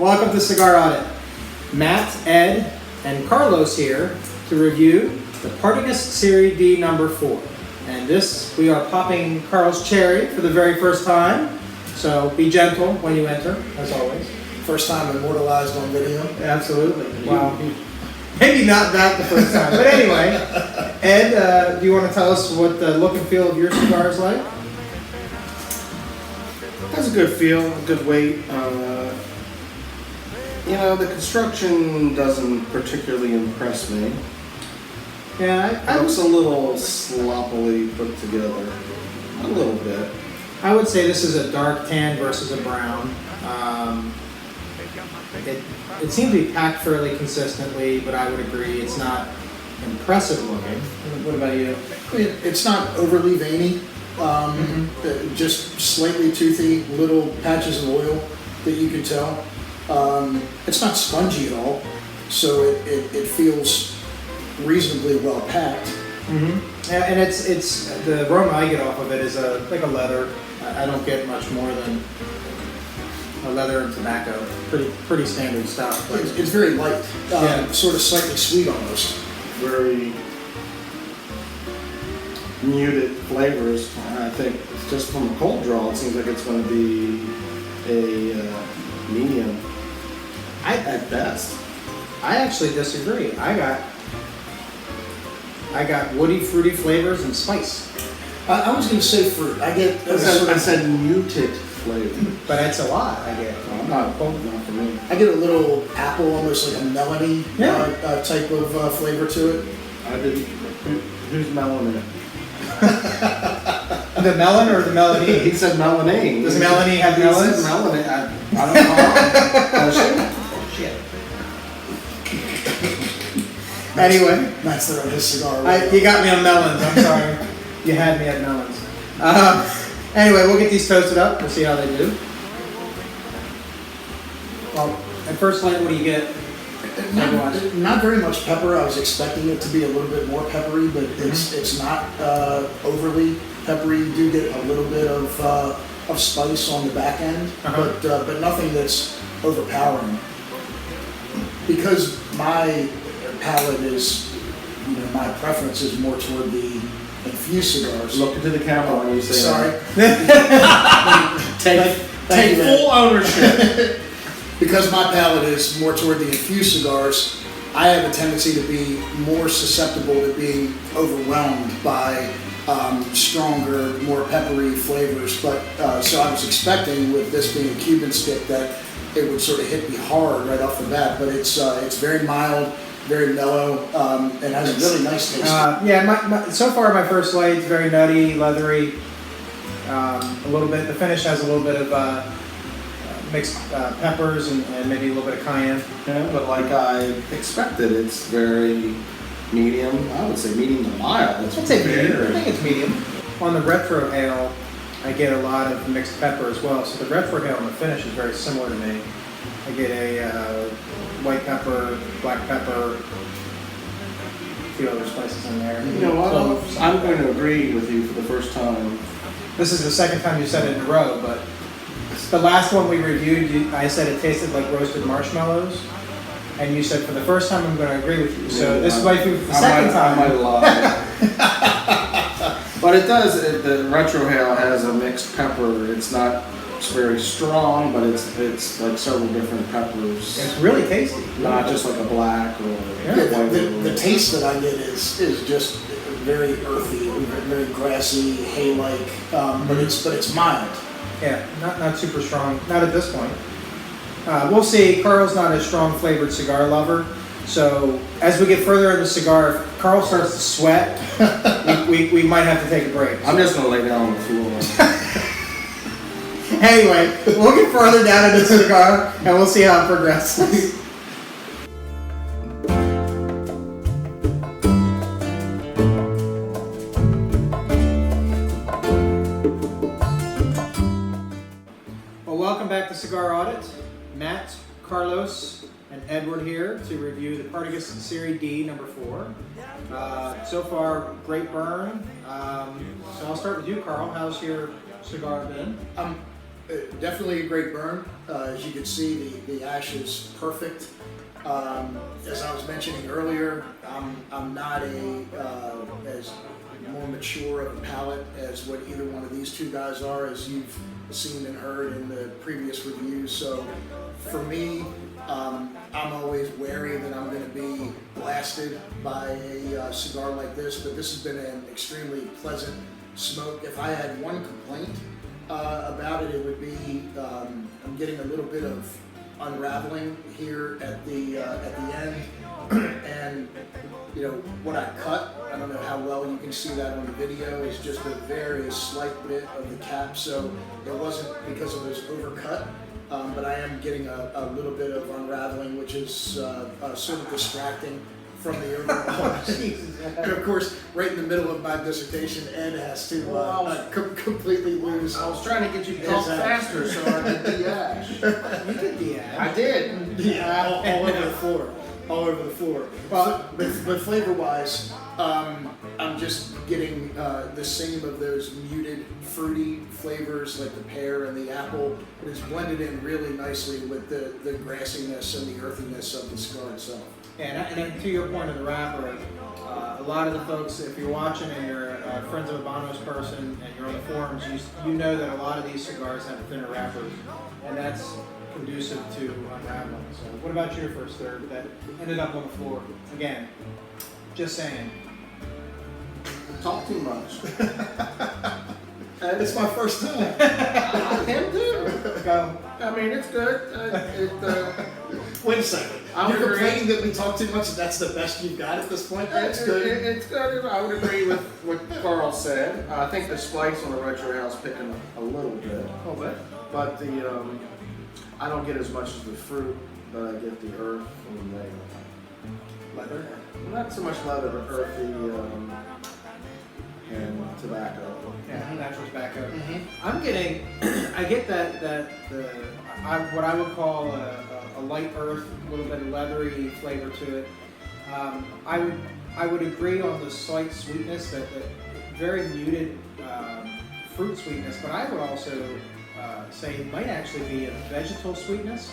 Welcome to Cigar Audit. Matt, Ed, and Carlos here to review the Partagas Serie D No. 4. And this, we are popping Carl's cherry for the very first time. So be gentle when you enter, as always. First time immortalized on video. Absolutely. Wow. Maybe not that the first time, but anyway. Ed, do you want to tell us what the look and feel of your cigar is like? Has a good feel, a good weight. The construction doesn't particularly impress me. Yeah, It looks a little sloppily put together. A little bit. I would say this is a dark tan versus a brown. It seems to be packed fairly consistently, but I would agree it's not impressive looking. What about you? It's not overly veiny, just slightly toothy, little patches of oil that you can tell. It's not spongy at all, so it feels reasonably well packed. Mm-hmm. Yeah, and it's the aroma I get off of it is like a leather. I don't get much more than a leather and tobacco. Pretty standard stuff. But It's very light, sort of slightly sweet almost. Very muted flavors. I think just from a cold draw, it seems like it's going to be a medium at best. I actually disagree. I got woody, fruity flavors and spice. I was going to say fruit. I get I said muted flavor. But that's a lot, I get. Not for me. I get a little apple, almost like a melony type of flavor to it. I didn't. Who's melon in it? The melon or the melody? He said melanie. Does melanie have melons? He said melanie. I don't know. Shit. Anyway. That's the his cigar. You got me on melons, I'm sorry. You had me at melons. Anyway, we'll get these toasted up. We'll see how they do. Well, at first light, what do you get? Not very much pepper. I was expecting it to be a little bit more peppery, but it's not overly peppery. You do get a little bit of spice on the back end, but nothing that's overpowering. Because my palate is, my preference is more toward the infused cigars. Look into the camera when you say Sorry. Take full ownership. Because my palate is more toward the infused cigars, I have a tendency to be more susceptible to being overwhelmed by stronger, more peppery flavors. But so I was expecting, with this being a Cuban stick, that it would sort of hit me hard right off the bat. But it's very mild, very mellow, and has a really nice taste. So far my first light is very nutty, leathery. A little bit. The finish has a little bit of mixed peppers and maybe a little bit of cayenne. Yeah, but like I expected, it's very medium. I would say medium to mild. I'd say medium. I think it's medium. On the retro ale, I get a lot of mixed pepper as well. So the retro ale and the finish is very similar to me. I get a white pepper, black pepper, a few other spices in there. You know what? I'm going to agree with you for the first time. This is the second time you said it in a row, but the last one we reviewed, I said it tasted like roasted marshmallows, and you said for the first time I'm going to agree with you. So this might be the second time. I might lie. But it does. The retro ale has a mixed pepper. It's not very strong, but it's like several different peppers. It's really tasty. Not just like a black or white. The taste that I get is just very earthy, very grassy, hay-like, but it's mild. Yeah, not super strong. Not at this point. We'll see. Carl's not a strong flavored cigar lover, so as we get further in the cigar, if Carl starts to sweat, we might have to take a break. I'm just gonna lay down on the floor. Anyway, we'll get further down in the cigar and we'll see how it progresses. Well, welcome back to Cigar Audit. Matt, Carlos, and Edward here to review the Partagas Serie D No. 4. So far, great burn. So I'll start with you, Carl. How's your cigar been? Definitely a great burn. As you can see, the ash is perfect. As I was mentioning earlier, I'm not as more mature of a palate as what either one of these two guys are, as you've seen and heard in the previous reviews. So for me, I'm always wary that I'm going to be blasted by a cigar like this, but this has been an extremely pleasant smoke. If I had one complaint about it, it would be I'm getting a little bit of unraveling here at the end, and you know what I cut. I don't know how well you can see that on the video. Is just a very slight bit of the cap, so it wasn't because it was overcut. But I am getting a little bit of unraveling, which is sort of distracting from the overall. And of course, right in the middle of my dissertation, Ed has to completely lose. I was trying to get you to talk faster so I could de-ash. You did the ad. I did. Yeah, all over the floor. All over the floor. Well, but flavor-wise, I'm just getting the same of those muted, fruity flavors like the pear and the apple. It is blended in really nicely with the grassiness and the earthiness of the cigar itself. And to your point of the wrapper, a lot of the folks, if you're watching and you're a Friends of Habanos person and you're on the forums, you know that a lot of these cigars have thinner wrappers, and that's conducive to unraveling. So what about your first third that ended up on the floor? Again, just saying. Talk too much. It's my first time. Him too. Go. I mean, it's good. Wait a second. I would You're agree. complaining that we talk too much and that's the best you've got at this point? That's good. It's good. I would agree with what Carl said. I think the spice on the retro house picking up a little bit. A little bit. But the I don't get as much as the fruit, but I get the earth and the Leather. not so much leather, but earthy and tobacco. Yeah, natural tobacco. Mm-hmm. I'm getting, I get what I would call a light earth, a little bit of leathery flavor to it. I would agree on the slight sweetness, that very muted fruit sweetness, but I would also say it might actually be a vegetal sweetness,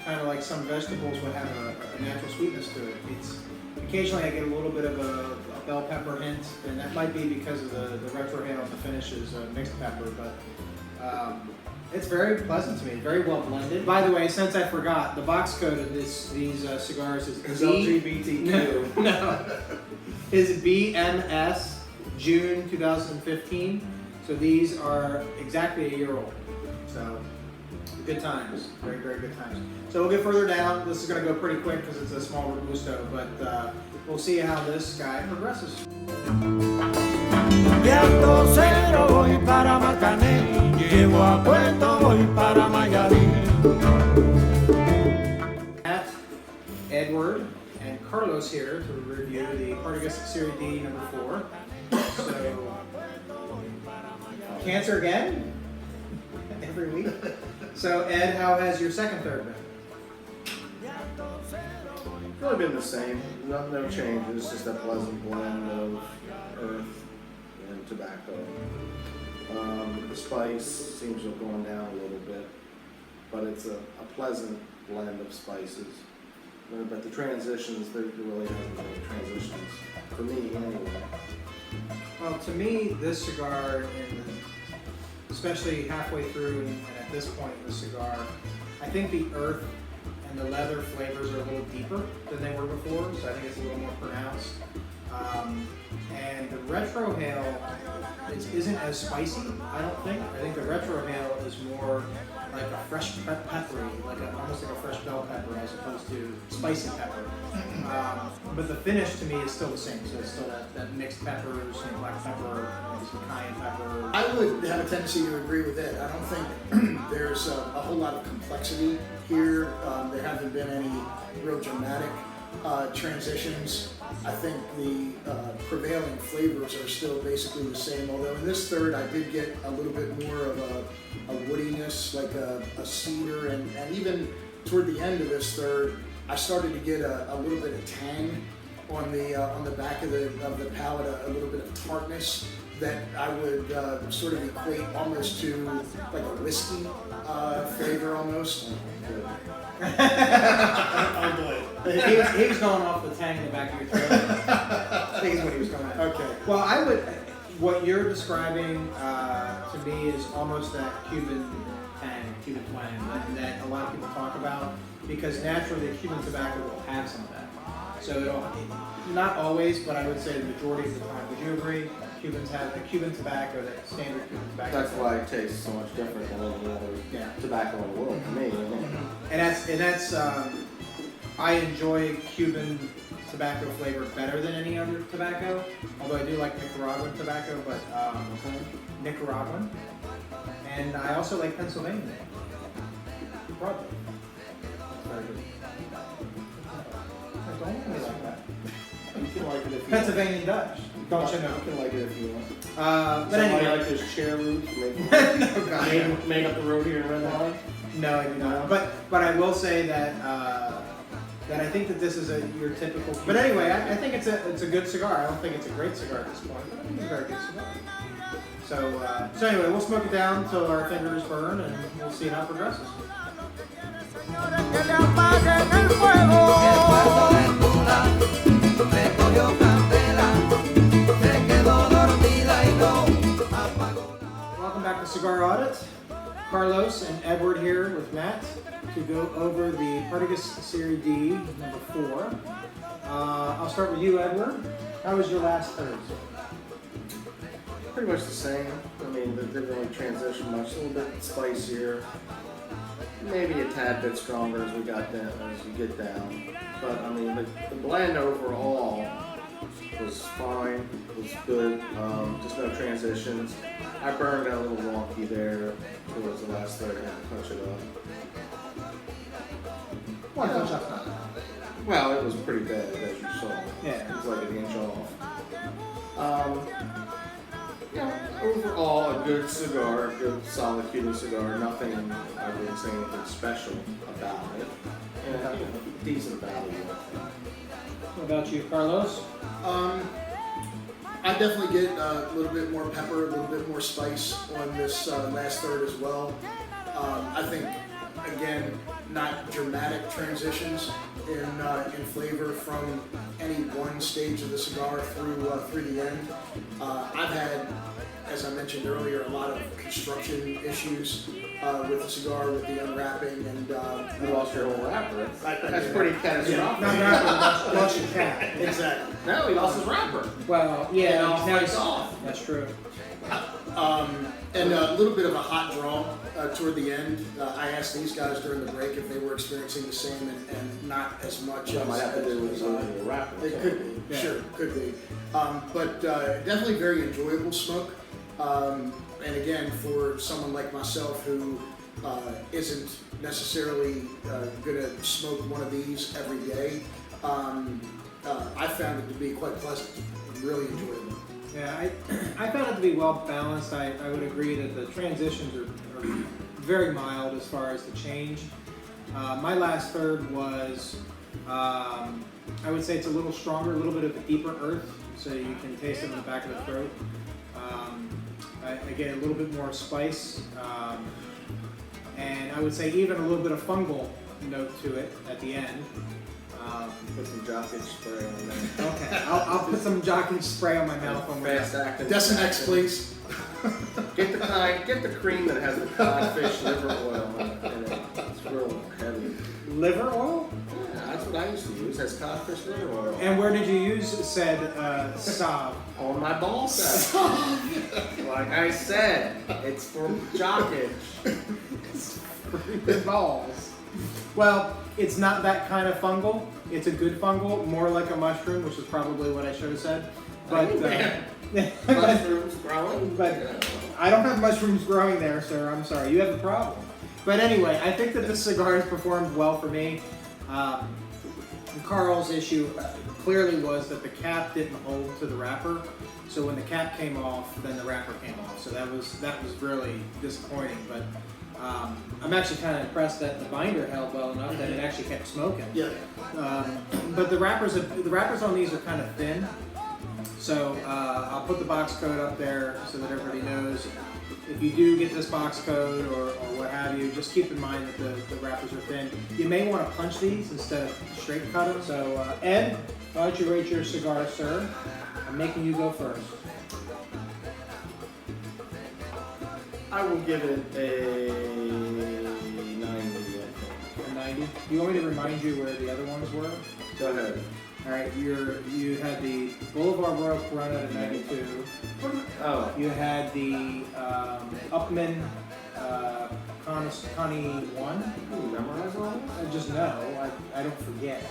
kind of like some vegetables would have a natural sweetness to it. Occasionally I get a little bit of a bell pepper hint, and that might be because of the retrohale and the finish is mixed pepper, but it's very pleasant to me, very well blended. By the way, since I forgot, the box code of these cigars is LGBTQ. No, is BMS June 2015. So these are exactly a year old. So good times, very, very good times. So we'll get further down. This is going to go pretty quick because it's a small Robusto, but we'll see how this guy progresses. De Alto Cero voy para Marcané, llego a Puerto voy para Mayarín. Matt, Edward, and Carlos here to review the Partagas Serie D No. 4. So, cancer again? Every week. So Ed, how has your second third been? Really been the same. No changes. Just a pleasant blend of earth and tobacco. The spice seems to have gone down a little bit, but it's a pleasant blend of spices. But the transitions, there really hasn't been any transitions for me anyway. Well, to me, this cigar, especially halfway through and at this point in the cigar, I think the earth and the leather flavors are a little deeper than they were before, so I think it's a little more pronounced. And the retrohale isn't as spicy, I don't think. I think the retrohale is more like a fresh peppery, almost like a fresh bell pepper as opposed to spicy pepper. But the finish to me is still the same, so it's still that mixed peppers, black pepper, some cayenne pepper. I would have a tendency to agree with that. I don't think there's a whole lot of complexity here. There haven't been any real dramatic transitions. I think the prevailing flavors are still basically the same, although in this third I did get a little bit more of a woodiness, like a cedar, and even toward the end of this third, I started to get a little bit of tang on the back of the palate, a little bit of tartness that I would sort of equate almost to like a whiskey flavor almost. Oh boy. He was going off the tang in the back of your throat. I think is what he was going at. Okay. Well, what you're describing to me is almost that Cuban tang, Cuban twang that a lot of people talk about, because naturally Cuban tobacco will have some of that. So not always, but I would say the majority of the time. Would you agree? Cubans have the Cuban tobacco, that standard Cuban tobacco. That's why it tastes so much different than any other tobacco in the world to me. And that's I enjoy Cuban tobacco flavor better than any other tobacco. Although I do like Nicaraguan tobacco, but Nicaraguan, and I also like Pennsylvania. Probably. Very good. Don't look at me like that. You can like it if you Pennsylvania Dutch. Don't you know? You can like it if you want. But Somebody anyway. like those chair roots No, God. made up the road here in Red Line? No, I do not. But I will say that that I think that this is your typical. But anyway, I think it's a good cigar. I don't think it's a great cigar at this point, but I think it's a very good cigar. So anyway, we'll smoke it down until our fingers burn, and we'll see how it progresses. Señores, que le apaguen el fuego. Welcome back to Cigar Audit. Carlos and Edward here with Matt to go over the Partagas Serie D No. 4. I'll start with you, Edward. How was your last third? Pretty much the same. I mean, they didn't really transition much. A little bit spicier. Maybe a tad bit stronger as we got down, as you get down. But I mean, the blend overall was fine. Was good. Just no transitions. I burned out a little wonky there towards the last third. I had to punch it up. One touch up. Well, it was pretty bad as you saw. Yeah. It was like an inch off. Overall a good cigar, a good solid Cuban cigar. Nothing, I wouldn't say anything special about it. And decent value. What about you, Carlos? I definitely get a little bit more pepper, a little bit more spice on this last third as well. I think, again, not dramatic transitions in flavor from any one stage of the cigar through the end. I've had, as I mentioned earlier, a lot of construction issues with the cigar, with the unwrapping, and You lost your whole wrapper. That's pretty catastrophic. Not wrapper, lost your cap. exactly. No, he lost his wrapper. Well, yeah, Now now it's he's off. That's true. And a little bit of a hot draw toward the end. I asked these guys during the break if they were experiencing the same and not as much. That might have to do with as losing your wrapper. It could be, Yeah. sure, could be. But definitely very enjoyable smoke. And again, for someone like myself who isn't necessarily going to smoke one of these every day, I found it to be quite pleasant, really enjoyable. Yeah, I found it to be well balanced. I would agree that the transitions are very mild as far as the change. My last third was, I would say it's a little stronger, a little bit of a deeper earth, so you can taste it in the back of the throat. I get a little bit more spice, and I would say even a little bit of fungal note to it at the end. Put some jockey spray on there. Okay, I'll put some jockey spray on my mouth when we're Fast acting. Decimex, please. Get the cream that has the codfish liver oil in it. It's real heavy. liver oil. Yeah, that's what I used to use. Has codfish liver oil. And where did you use said salve? On my ball sack. Like I said, it's for jockage. Your balls. Well, it's not that kind of fungal. It's a good fungal, more like a mushroom, which is probably what I should have said. But Mushrooms growing. but I don't have mushrooms growing there, sir. I'm sorry. You have a problem. But anyway, I think that this cigar has performed well for me. Carl's issue clearly was that the cap didn't hold to the wrapper. So when the cap came off, then the wrapper came off. So that was really disappointing. But I'm actually kind of impressed that the binder held well enough that it actually kept smoking. Yeah. But the wrappers on these are kind of thin. So I'll put the box code up there so that everybody knows. If you do get this box code or what have you, just keep in mind that the wrappers are thin. You may want to punch these instead of straight cut them. So Ed, why don't you rate your cigar, sir? I'm making you go first. I will give it a 90, I think. A 90. Do you want me to remind you where the other ones were? Go ahead. All right, you had the Boulevard Royal Corona at a 92. Oh. You had the Upman Connie 1. You memorize all this? I just know. I don't forget.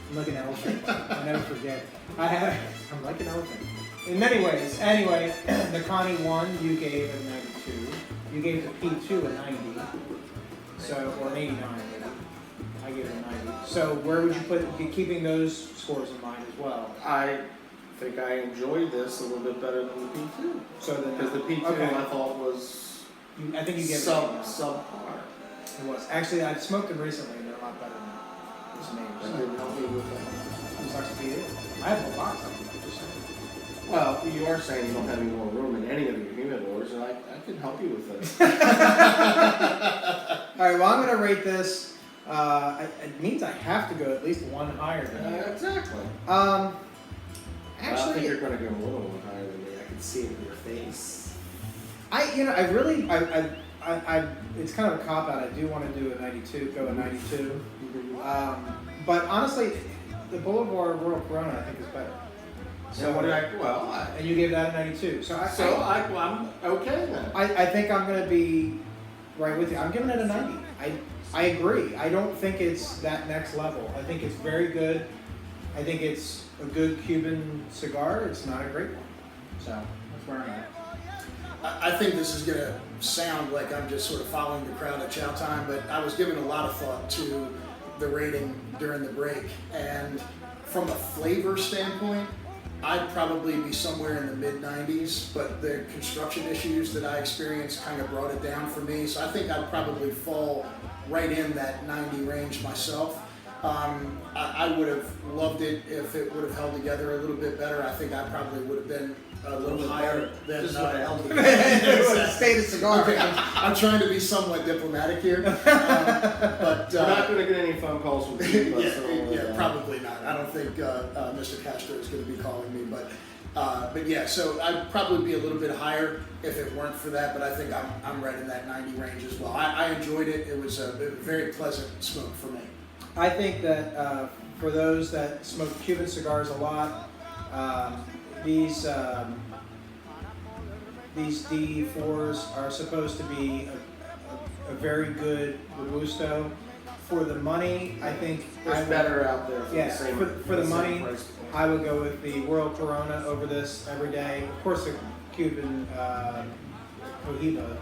I'm like an elephant. I never forget. I'm like an elephant. In many ways. Anyway, the Connie 1 you gave a 92. You gave the P2 a 90. So, or an 89. I gave it a 90. So where would you put, keeping those scores in mind as well? I think I enjoyed this a little bit better than the P2. So Because the P2 okay. I thought was I think you gave subpar. It was. Actually, I've smoked them recently and they're a lot better than this name. That didn't help me with that. It sucks to be it. I have no box. I'm just saying. Well, you are saying you don't have any more room in any of your humidors, and I can help you with this. All right, well, I'm going to rate this. It means I have to go at least one higher than you. Exactly. Actually, I don't think you're going to go a little one higher than me. I can see it in your face. it's kind of a cop out. I do want to do a 92, go a 92. But honestly, the Boulevard Royal Corona I think is better. So what did I? And you gave that a 92. I'm okay then. I think I'm going to be right with you. I'm giving it a 90. I agree. I don't think it's that next level. I think it's very good. I think it's a good Cuban cigar. It's not a great one. So that's where I'm at. I think this is going to sound like I'm just sort of following the crowd at chow time, but I was giving a lot of thought to the rating during the break. And from a flavor standpoint, I'd probably be somewhere in the mid-90s, but the construction issues that I experienced kind of brought it down for me. So I think I'd probably fall right in that 90 range myself. I would have loved it if it would have held together a little bit better. I think I probably would have been a little higher than Just would have held together. It would have stayed a cigar. Okay, I'm trying to be somewhat diplomatic here, but We're not going to get any phone calls from people. yeah, probably not. I don't think Mr. Castro is going to be calling me, but yeah. So I'd probably be a little bit higher if it weren't for that. But I think I'm right in that 90 range as well. I enjoyed it. It was a very pleasant smoke for me. I think that for those that smoke Cuban cigars a lot, these D4s are supposed to be a very good Robusto. For the money, I think There's better out there. For yeah, the same, for the same money, price point. I would go with the Royal Corona over this every day. Of course, the Cuban Cohiba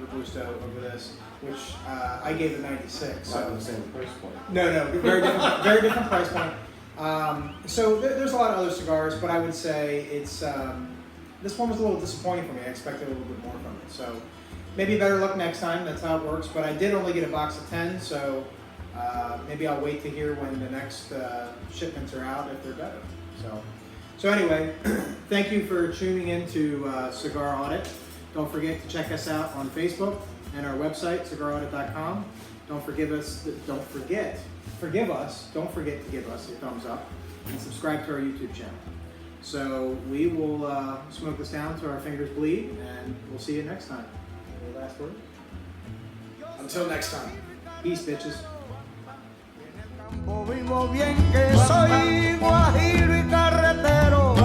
Robusto over this, which I gave a 96. Not So the same price point. no, very different price point. So there's a lot of other cigars, but I would say it's this one was a little disappointing for me. I expected a little bit more from it. So maybe better luck next time. That's how it works. But I did only get a box of 10, so maybe I'll wait to hear when the next shipments are out if they're better. So anyway, thank you for tuning in to Cigar Audit. Don't forget to check us out on Facebook and our website, cigaraudit.com. Don't forget to give us a thumbs up and subscribe to our YouTube channel. So we will smoke this down till our fingers bleed, and we'll see you next time. Any last word? Until next time. Peace, bitches. Vivo bien que soy guajiro y carretero.